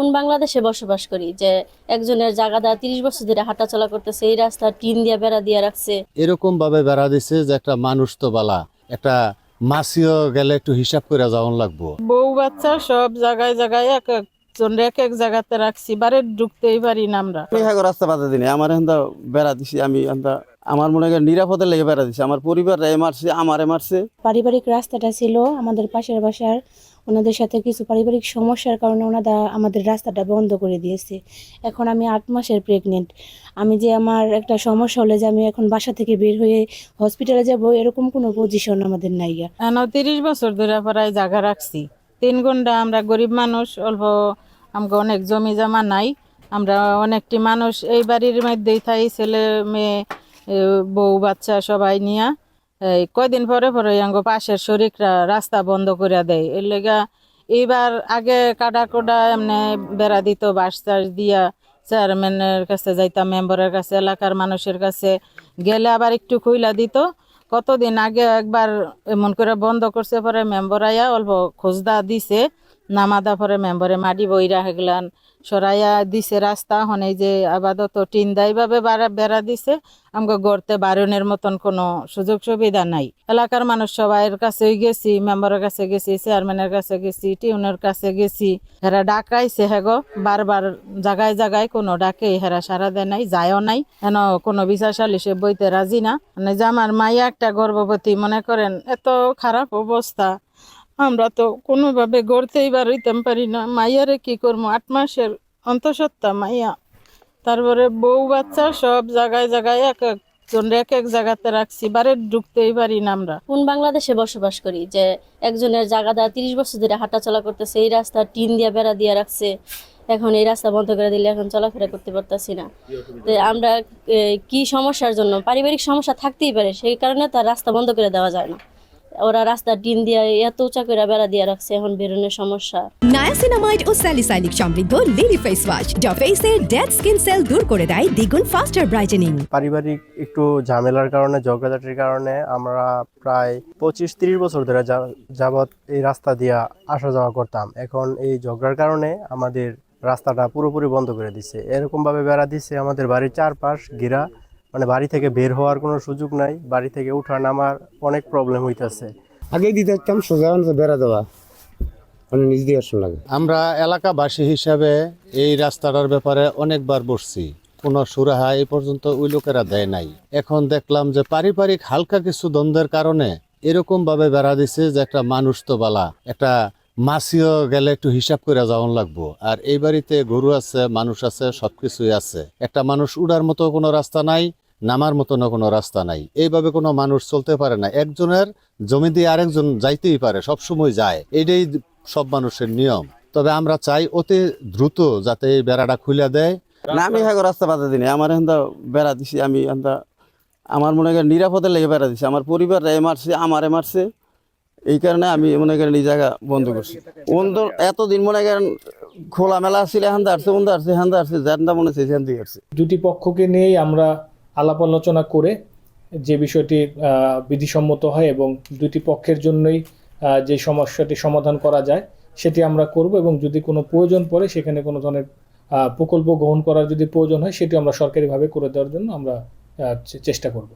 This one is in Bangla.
কোন বাংলাদেশে বসবাস করি যে একজনের জায়গাটা 30 বছর ধরে হাঁটাচলা করতেছে, এই রাস্তা টিন দিয়ে বেড়া দিয়ে রাখছে। এরকম ভাবে বেড়া দিছে যে একটা মানুষ তো বালা, একটা মাছিও গেলে একটু হিসাব করে যাওয়ান লাগবো। বউ বাচ্চা সব জায়গায় জায়গায় এক একজন এক এক জায়গাতে রাখছি, বারে ঢুকতেই পারি না আমরা। আমি হ্যাঁ রাস্তা বাধা দিনে আমার এখন বেড়া দিছি, আমি আমার মনে হয় নিরাপদে লেগে বেড়া দিছি। আমার পরিবার মারছে, আমারে মারছে। পারিবারিক রাস্তাটা ছিল আমাদের পাশের বাসার, ওনাদের সাথে কিছু পারিবারিক সমস্যার কারণে ওনারা আমাদের রাস্তাটা বন্ধ করে দিয়েছে। এখন আমি 8 মাসের প্রেগনেন্ট। আমি যে আমার একটা সমস্যা হলে যে আমি এখন বাসা থেকে বের হয়ে হসপিটালে যাব, এরকম কোনো পজিশন আমাদের নাই। 30 বছর ধরে প্রায় জায়গা রাখছি। 3 ঘন্টা আমরা গরিব মানুষ, অল্প আমাকে অনেক জমি জমা নাই। আমরা অনেকটি মানুষ এই বাড়ির মধ্যেই থাই, ছেলে মেয়ে বউ বাচ্চা সবাই নিয়ে। এই কয়দিন পরে পরে আঙ্গো পাশের শরিকরা রাস্তা বন্ধ করে দেয়। এর লেগা এইবার আগে কাটা কোটা এমনি বেড়া দিত, বাঁশ টাস দিয়া। চেয়ারম্যানের কাছে যাইতাম, মেম্বারের কাছে, এলাকার মানুষের কাছে গেলে আবার একটু খুইলা দিত। কতদিন আগে একবার এমন করে বন্ধ করছে, পরে মেম্বার আয়া অল্প খোঁজদা দিছে, নামাদা পরে মেম্বারে মাটি বইরা হেগলান সরাইয়া দিছে রাস্তা। হন এই যে আপাতত টিন দেয় ভাবে বেড়া দিছে, আমাকে গড়তে বারণের মতন কোনো সুযোগ সুবিধা নাই। এলাকার মানুষ সবাইয়ের কাছে গেছি, মেম্বারের কাছে গেছি, চেয়ারম্যানের কাছে গেছি, টিউনের কাছে গেছি। হেরা ডাকাইছে হেগো বারবার, জায়গায় জায়গায় কোনো ডাকে হেরা সারা দেয় নাই, যায়ও নাই। হেন কোনো বিচার সালিশে বইতে রাজি না। মানে যে আমার মাইয়া একটা গর্ভবতী, মনে করেন এত খারাপ অবস্থা, আমরা তো কোনোভাবে গড়তেই বাড়িতে পারি না। মাইয়ারে কি করবো, 8 মাসের অন্তঃসত্ত্বা মাইয়া। তারপরে বউ বাচ্চা সব জায়গায় জায়গায় এক একজন এক এক জায়গাতে রাখছি, বারে ঢুকতেই পারি না আমরা। কোন বাংলাদেশে বসবাস করি যে একজনের জায়গাটা 30 বছর ধরে হাঁটাচলা করতেছে, এই রাস্তা টিন দিয়ে বেড়া দিয়ে রাখছে। এখন এই রাস্তা বন্ধ করে দিলে এখন চলাফেরা করতে পারতাছি না। তো আমরা কি সমস্যার জন্য, পারিবারিক সমস্যা থাকতেই পারে, সেই কারণে তার রাস্তা বন্ধ করে দেওয়া যায় না। ওরা রাস্তা টিন দিয়ে এত উঁচা করে বেড়া দিয়ে রাখছে, এখন বেরোনোর সমস্যা। নায়াসিনামাইড ও স্যালিসাইলিক সমৃদ্ধ লিলি ফেস ওয়াশ যা ফেসের ডেড স্কিন সেল দূর করে দেয় দ্বিগুণ ফাস্টার ব্রাইটেনিং। পারিবারিক একটু ঝামেলার কারণে, ঝগড়াঝাটির কারণে আমরা প্রায় 25-30 বছর ধরে যাবৎ এই রাস্তা দিয়ে আসা যাওয়া করতাম। এখন এই ঝগড়ার কারণে আমাদের রাস্তাটা পুরোপুরি বন্ধ করে দিছে। এরকম ভাবে বেড়া দিছে, আমাদের বাড়ির চারপাশ ঘেরা, মানে বাড়ি থেকে বের হওয়ার কোনো সুযোগ নাই, বাড়ি থেকে উঠা নামার অনেক প্রবলেম হইতেছে। আগে দিতে হতাম সোজা বেড়া দেওয়া, মানে নিজ দিয়ে আসন লাগে। আমরা এলাকাবাসী হিসাবে এই রাস্তাটার ব্যাপারে অনেকবার বসছি, কোনো সুরাহা এই পর্যন্ত ওই লোকেরা দেয় নাই। এখন দেখলাম যে পারিবারিক হালকা কিছু দ্বন্দ্বের কারণে এরকম ভাবে বেড়া দিছে যে একটা মানুষ তো বালা, একটা মাছিও গেলে একটু হিসাব করে যাওয়ান লাগবো। আর এই বাড়িতে গরু আছে, মানুষ আছে, সবকিছুই আছে। একটা মানুষ উড়ার মতো কোনো রাস্তা নাই, নামার মতো কোনো রাস্তা নাই। এইভাবে কোনো মানুষ চলতে পারে না। একজনের জমি দিয়ে আরেকজন যাইতেই পারে, সবসময় যায়, এটাই সব মানুষের নিয়ম। তবে আমরা চাই অতি দ্রুত যাতে এই বেড়াটা খুলে দেয়। না আমি হ্যাঁ রাস্তা বাধা দিনে আমার এখন বেড়া দিছি, আমি আমার মনে হয় নিরাপদে লেগে বেড়া দিছি। আমার পরিবার মারছে, আমারে মারছে। এই কারণে আমি মনে করেন এই জায়গা বন্ধ করছি। এতদিন মনে করেন খোলামেলা আসছিল, হ্যান্দা আসছে যার মনে হচ্ছে সেখান দিয়ে আসছে। দুটি পক্ষকে নিয়েই আমরা আলাপ আলোচনা করে যে বিষয়টি বিধিসম্মত হয় এবং দুটি পক্ষের জন্যই যে সমস্যাটি সমাধান করা যায় সেটি আমরা করব। এবং যদি কোনো প্রয়োজন পড়ে, সেখানে কোনো ধরনের প্রকল্প গ্রহণ করার যদি প্রয়োজন হয়, সেটি আমরা সরকারিভাবে করে দেওয়ার জন্য আমরা চেষ্টা করব।